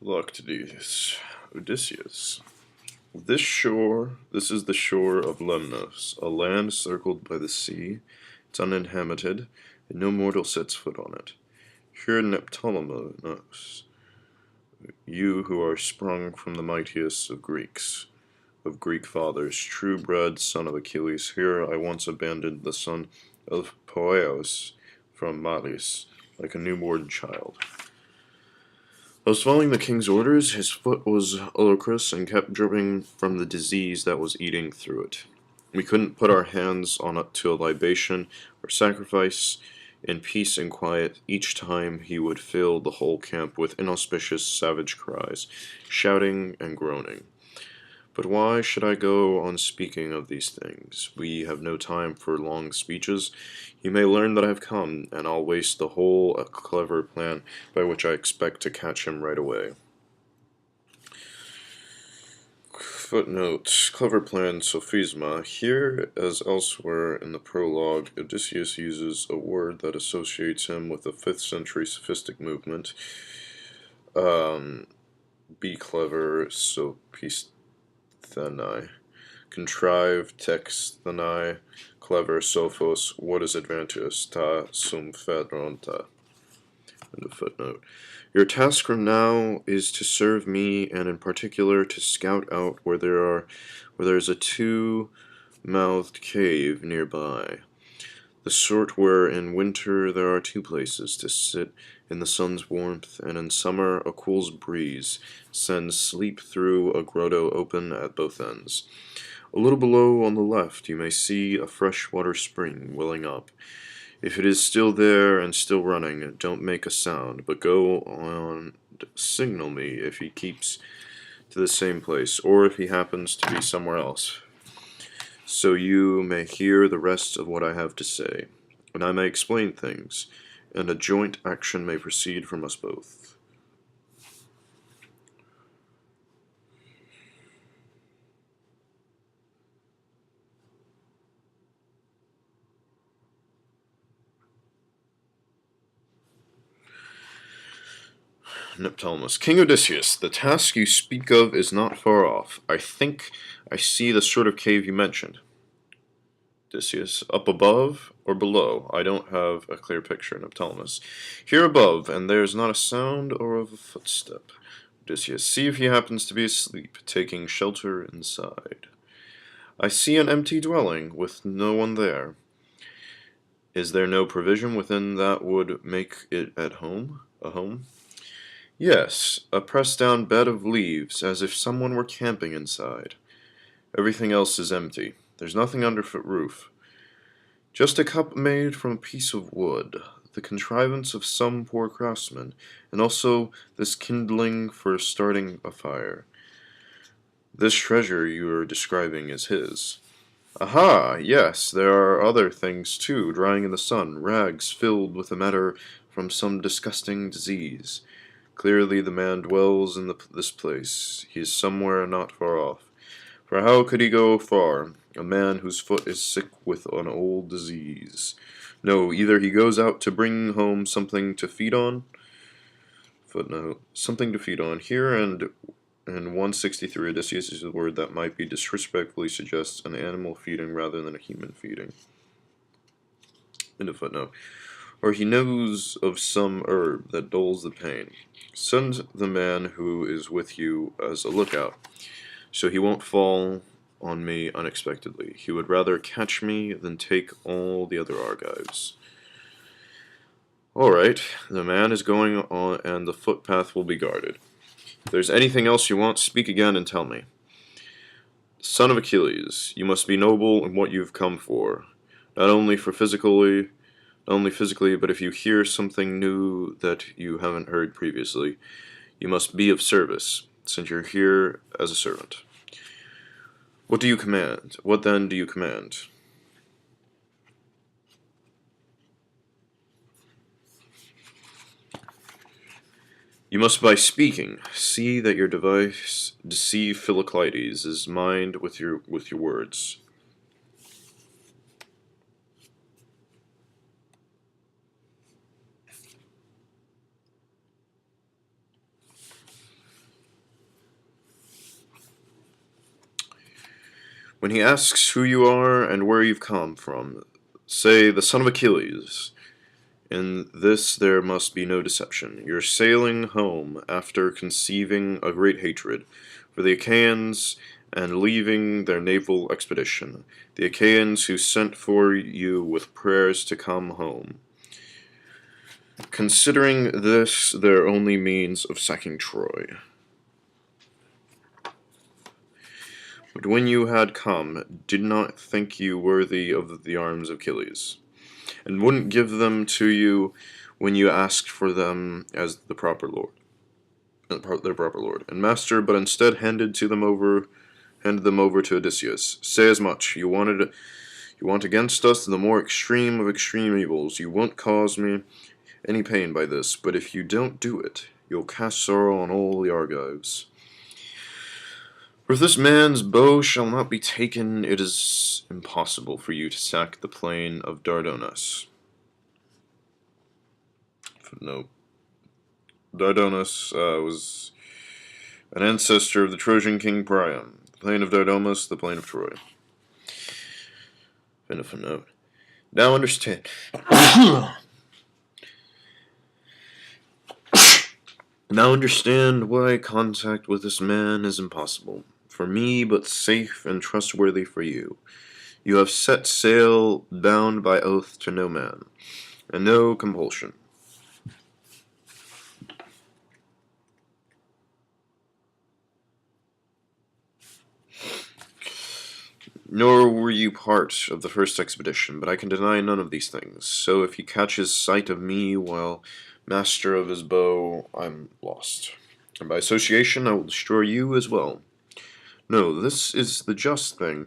Philoctetes, Odysseus. This is the shore of Lemnos, a land circled by the sea. It's uninhabited, and no mortal sets foot on it. Here Neptolemus, you who are sprung from the mightiest of Greeks, of Greek fathers, true-bred son of Achilles, here I once abandoned the son of Poeas from Malis, like a newborn child. I was following the king's orders. His foot was ulcerous and kept dripping from the disease that was eating through it. We couldn't put our hands on it to a libation or sacrifice in peace and quiet. Each time he would fill the whole camp with inauspicious savage cries, shouting and groaning. But why should I go on speaking of these things? We have no time for long speeches. You may learn that I have come, and I'll waste the whole clever plan by which I expect to catch him right away. Footnote, clever plan, sophisma. Here, as elsewhere in the prologue, Odysseus uses a word that associates him with the 5th century sophistic movement. Be clever, sophistheni. Contrive, textheni. Clever, sophos. What is advantageous? Ta sum fedronta. End of footnote. Your task from now is to serve me, and in particular to scout out where there is a two-mouthed cave nearby. The sort where in winter there are two places to sit in the sun's warmth, and in summer a cool breeze sends sleep through a grotto open at both ends. A little below on the left you may see a fresh-water spring welling up. If it is still there and still running, don't make a sound, but go on, signal me if he keeps to the same place, or if he happens to be somewhere else, so you may hear the rest of what I have to say, and I may explain things, and a joint action may proceed from us both. Neptolemus. King Odysseus, the task you speak of is not far off. I think I see the sort of cave you mentioned. Odysseus. Up above or below? I don't have a clear picture. Neptolemus. Here above, and there's not a sound or of a footstep. Odysseus. See if he happens to be asleep, taking shelter inside. I see an empty dwelling, with no one there. Is there no provision within that would make it a home? Yes, a pressed-down bed of leaves, as if someone were camping inside. Everything else is empty. There's nothing under the roof. Just a cup made from a piece of wood, the contrivance of some poor craftsman, and also this kindling for starting a fire. This treasure you are describing is his. Aha, yes, there are other things too, drying in the sun, rags filled with a matter from some disgusting disease. Clearly the man dwells in this place. He is somewhere not far off. For how could he go far, a man whose foot is sick with an old disease? No, either he goes out to bring home something to feed on. Footnote, something to feed on. Here and in 163, Odysseus uses a word that might be disrespectfully suggests an animal feeding rather than a human feeding. End of footnote. Or he knows of some herb that dulls the pain. Send the man who is with you as a lookout, so he won't fall on me unexpectedly. He would rather catch me than take all the other Argives. All right, the man is going on, and the footpath will be guarded. If there's anything else you want, speak again and tell me. Son of Achilles, you must be noble in what you've come for, not only physically, but if you hear something new that you haven't heard previously, you must be of service, since you're here as a servant. What do you command? What then do you command? You must by speaking see that your device deceive Philoctetes' mind with your words. When he asks who you are and where you've come from, say, the son of Achilles. In this there must be no deception. You're sailing home after conceiving a great hatred for the Achaeans and leaving their naval expedition, the Achaeans who sent for you with prayers to come home, considering this their only means of sacking Troy. But when you had come, did not think you worthy of the arms of Achilles, and wouldn't give them to you when you asked for them as the proper lord, their proper lord and master, but instead handed them over to Odysseus. Say as much. You want against us the more extreme of extreme evils. You won't cause me any pain by this, but if you don't do it, you'll cast sorrow on all the Argives. For if this man's bow shall not be taken, it is impossible for you to sack the plain of Dardanus. No. Dardanus was an ancestor of the Trojan king Priam. The plain of Dardanus, the plain of Troy. End of a note. Now understand. Now understand why contact with this man is impossible for me, but safe and trustworthy for you. You have set sail bound by oath to no man, and no compulsion. Nor were you part of the first expedition, but I can deny none of these things. So if he catches sight of me while master of his bow, I'm lost. And by association, I will destroy you as well. No, this is the just thing,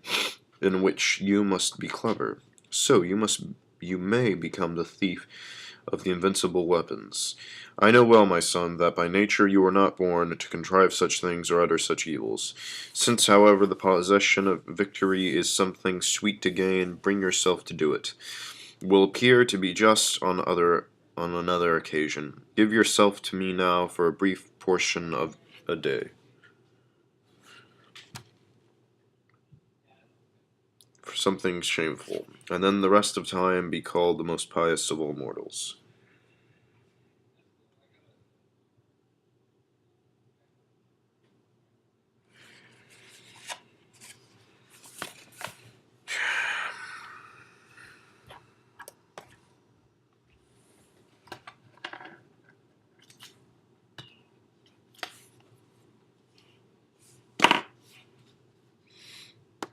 in which you must be clever. So you may become the thief of the invincible weapons. I know well, my son, that by nature you were not born to contrive such things or utter such evils. Since, however, the possession of victory is something sweet to gain, bring yourself to do it. Will appear to be just on another occasion. Give yourself to me now for a brief portion of a day. For something shameful, and then the rest of time be called the most pious of all mortals.